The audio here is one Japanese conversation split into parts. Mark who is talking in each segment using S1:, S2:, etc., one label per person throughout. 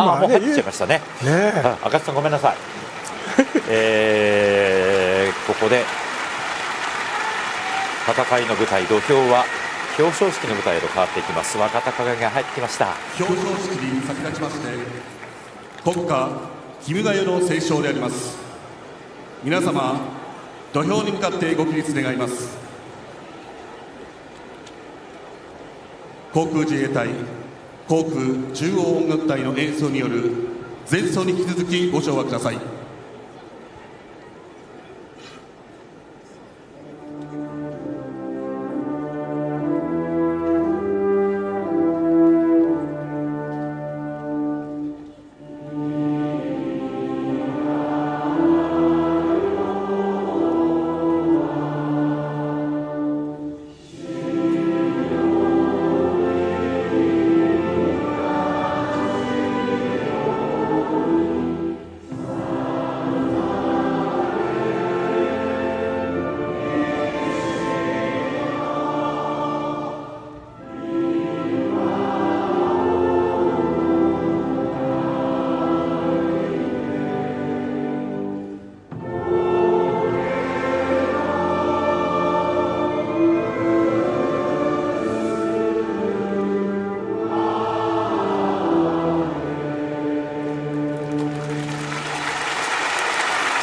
S1: もう入ってきちゃいましたね。赤津さんごめんなさい。ここで戦いの舞台、土俵は表彰式の舞台へと変わっていきます。若隆景が入ってきました。
S2: 表彰式に先立ちまして、国歌君が代の斉唱であります。皆様、土俵に向かってご起立願います。航空自衛隊航空中央音楽隊の演奏による前奏に引き続きご唱和ください。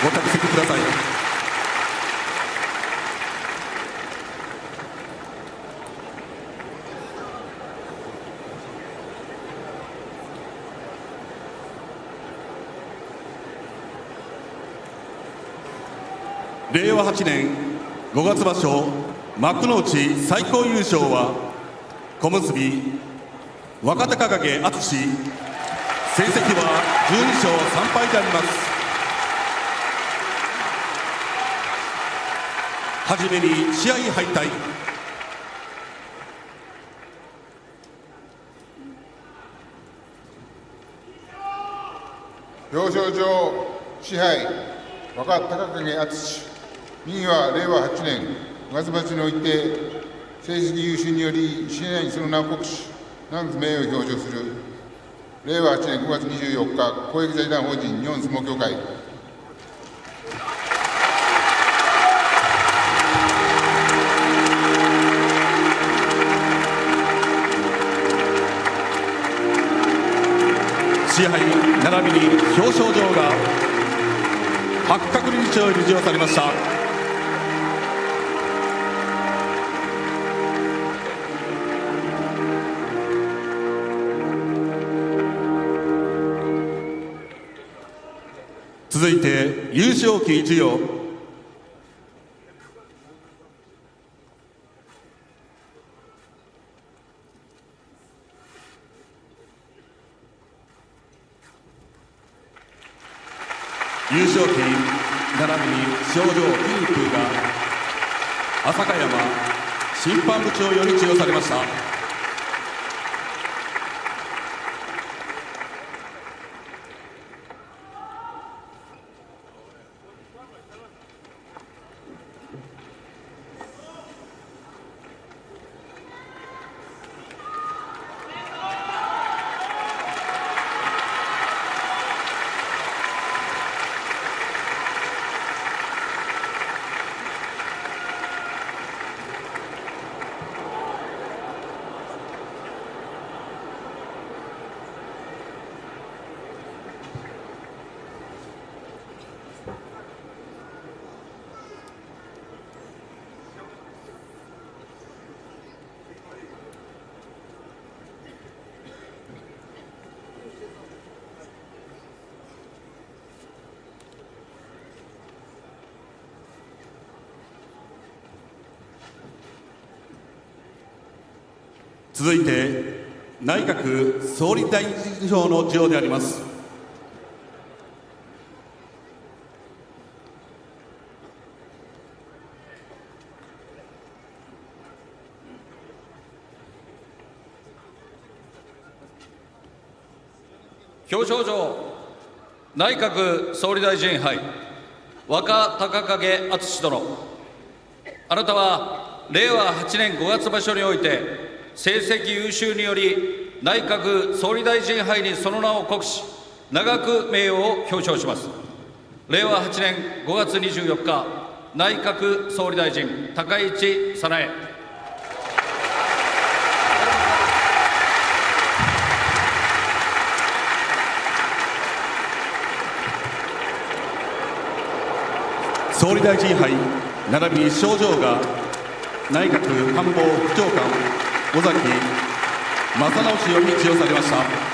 S2: ご着席ください。令和8年5月場所幕内最高優勝は小結若隆景敦、成績は12勝3敗であります。はじめに試合敗退。
S3: 表彰状賜杯若隆景敦、右は令和8年5月場所において成績優秀により市内にその名を刻し南津名誉を表彰する令和8年5月24日公益財団法人日本相撲協会。
S2: 賜杯並びに表彰状が八角理事長より授与されました。続いて優勝旗授与。優勝旗並びに賞状金一封が浅香山審判部長より授与されました。続いて内閣総理大臣賞の授与であります。
S4: 表彰状内閣総理大臣杯若隆景敦殿、あなたは令和8年5月場所において成績優秀により内閣総理大臣杯にその名を刻し、長く名誉を表彰します。令和8年5月24日、内閣総理大臣、高市早苗。
S2: 総理大臣杯並びに賞状が内閣官房副長官尾崎正直氏より授与されました。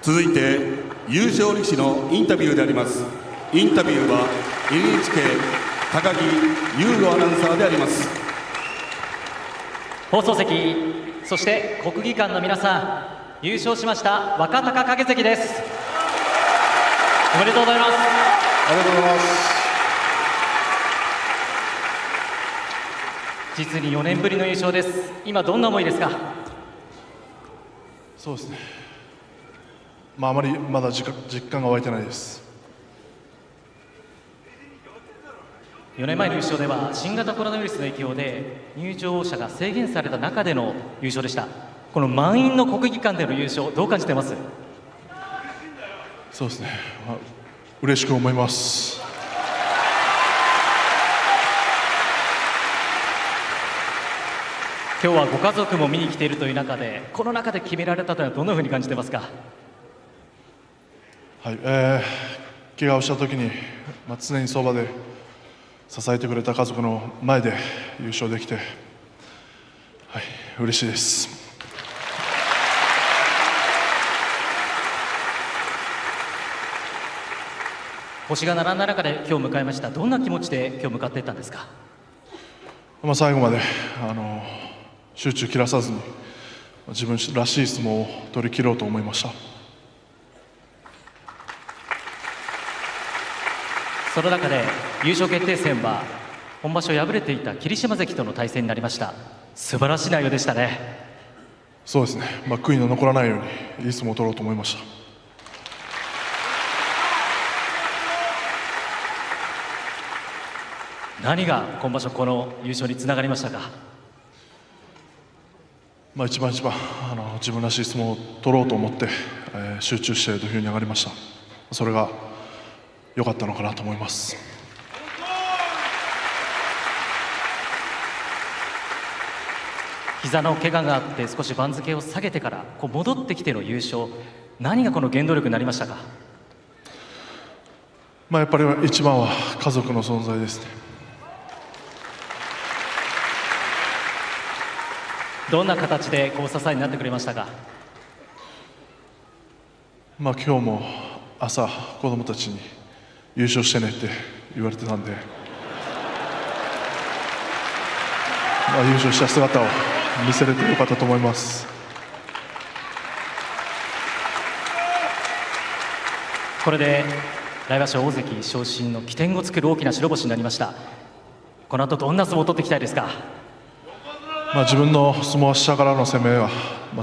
S2: 続いて優勝力士のインタビューであります。インタビューは NHK 高木優吾アナウンサーであります。
S5: 放送席、そして国技館の皆さん、優勝しました若隆景関です。おめでとうございます。
S3: ありがとうございます。
S5: 実に4年ぶりの優勝です。今どんな思いですか？
S6: そうですね、あまりまだ実感が湧いてないです。
S5: 4年前の優勝では新型コロナウイルスの影響で入場者が制限された中での優勝でした。この満員の国技館での優勝、どう感じてます？
S6: そうですね、嬉しく思います。
S5: 今日はご家族も見に来ているという中で、この中で決められたというのはどんなふうに感じてますか？
S6: はい、怪我をしたときに、常にそばで支えてくれた家族の前で優勝できて、嬉しいです。
S5: 星が並んだ中で今日迎えました。どんな気持ちで今日向かっていったんですか？
S6: 最後まで集中切らさずに自分らしい相撲を取り切ろうと思いました。
S5: その中で優勝決定戦は本場所敗れていた霧島関との対戦になりました。素晴らしい内容でしたね。
S6: そうですね、悔いの残らないようにいい相撲を取ろうと思いました。
S5: 何が今場所この優勝につながりましたか？
S6: 一番自分らしい相撲を取ろうと思って、集中して土俵に上がりました。それが良かったのかなと思います。
S5: 膝の怪我があって少し番付を下げてから戻ってきての優勝、何がこの原動力になりましたか？
S6: やっぱり一番は家族の存在ですね。
S5: どんな形で支えになってくれましたか？
S6: 今日も朝子供たちに優勝してねって言われてたんで、優勝した姿を見せれてよかったと思います。
S5: これで来場所大関昇進の起点を作る大きな白星になりました。この後どんな相撲を取っていきたいですか？
S6: 自分の相撲は下からの攻めは、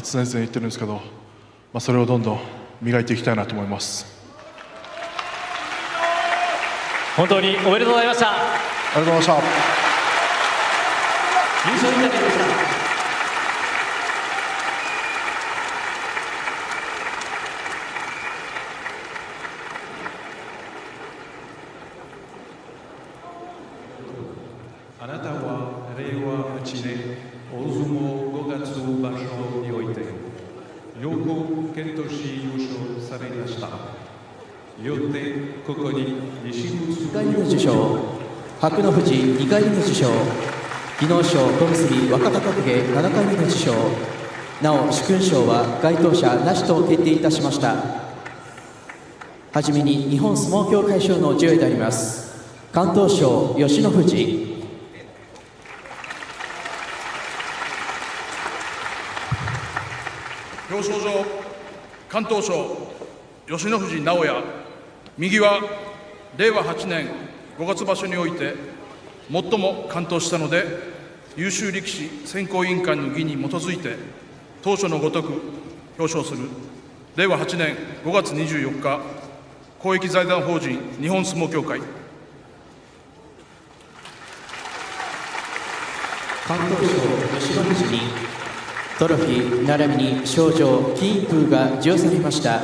S6: 常々言ってるんですけど、それをどんどん磨いていきたいなと思います。
S5: 本当におめでとうございました。
S6: ありがとうございました。
S5: 優勝インタビューでした。
S7: あなたは令和8年大相撲5月場所においてよく健闘し優勝されました。よってここに西口
S8: 2回目の受賞、白の富士2回目の受賞、技能賞小結若隆景7回目の受賞。なお殊勲賞は該当者なしと決定いたしました。はじめに日本相撲協会賞の授与であります。敢闘賞吉野富士。
S9: 表彰状敢闘賞吉野富士直也。右は令和8年5月場所において最も敢闘したので優秀力士選考委員会の議に基づいて当初のごとく表彰する。令和8年5月24日公益財団法人日本相撲協会。
S8: 敢闘賞吉野富士にトロフィー並びに賞状金一封が授与されました。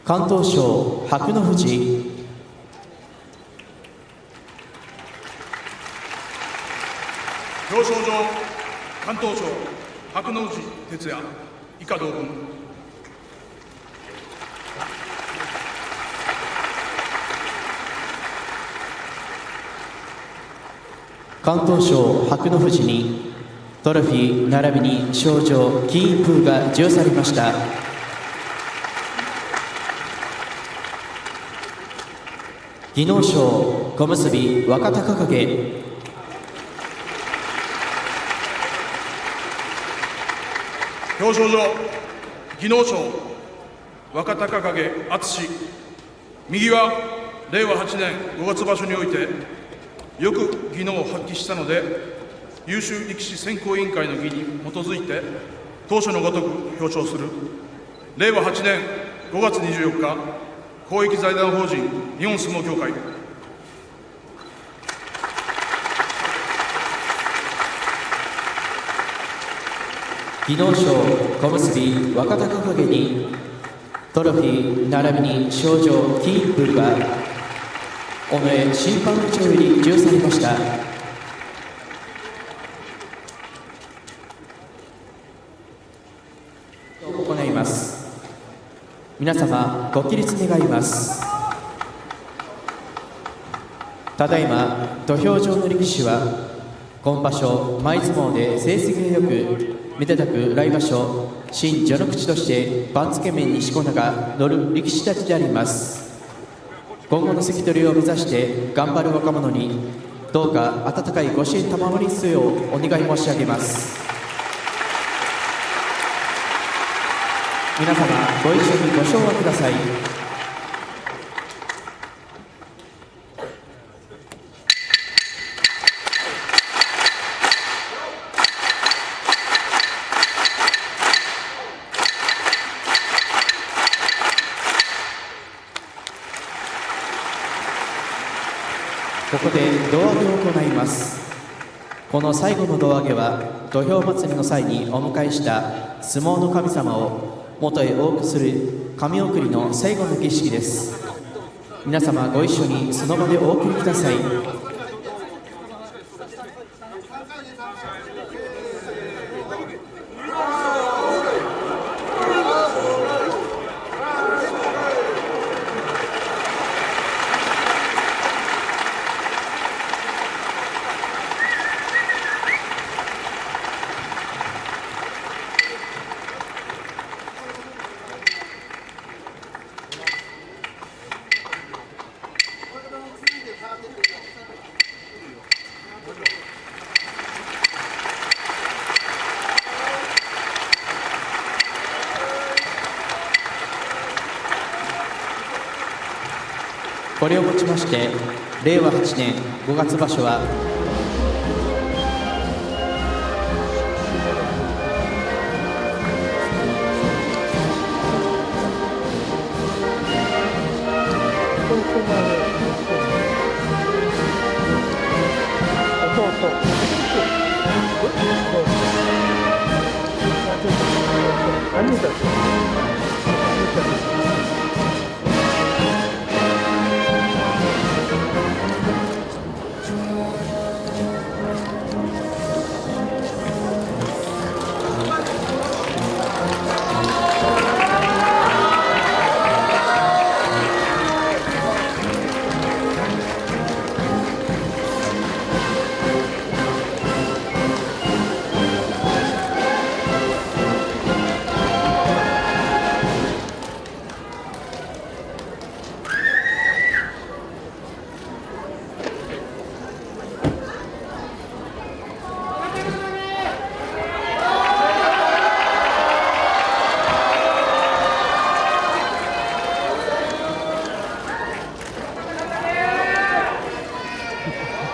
S8: 敢闘賞白野富士。
S9: 表彰状敢闘賞白野富士哲也以下同文。
S8: 敢闘賞白野富士にトロフィー並びに賞状金一封が授与されました。技能賞小結若隆景。
S9: 表彰状技能賞若隆景敦。右は令和8年5月場所においてよく技能を発揮したので優秀力士選考委員会の議に基づいて当初のごとく表彰する。令和8年5月24日公益財団法人日本相撲協会。
S8: 技能賞小結若隆景にトロフィー並びに賞状金一封が尾上審判部長より授与されました。行います。皆様ご起立願います。ただいま土俵上の力士は今場所前相撲で成績がよくめでたく来場所新序の口として番付面にしこ名が乗る力士たちであります。今後の関取りを目指して頑張る若者にどうか温かいご支援賜りますようお願い申し上げます。皆様ご一緒にご唱和ください。ここで胴上げを行います。この最後の胴上げは土俵祭りの際にお迎えした相撲の神様を元へお送りする神送りの最後の儀式です。皆様ご一緒にその場でお送りください。これをもちまして令和8年5月場所は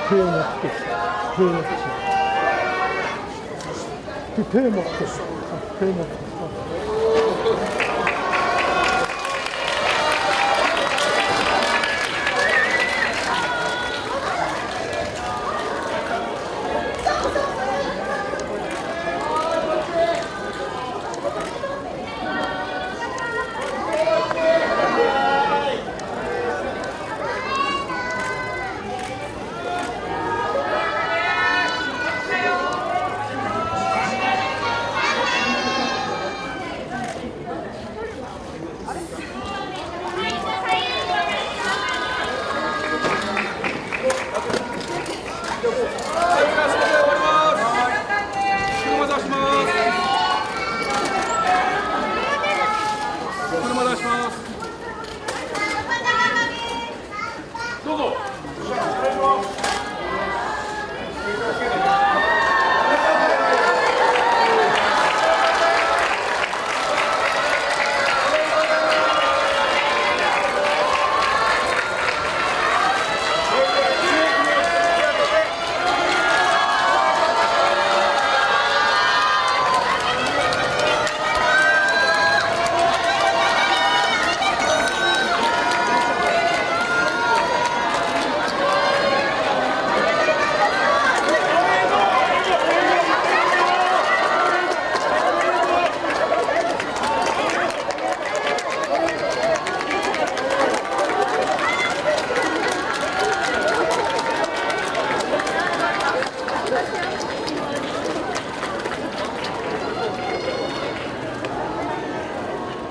S10: 手持って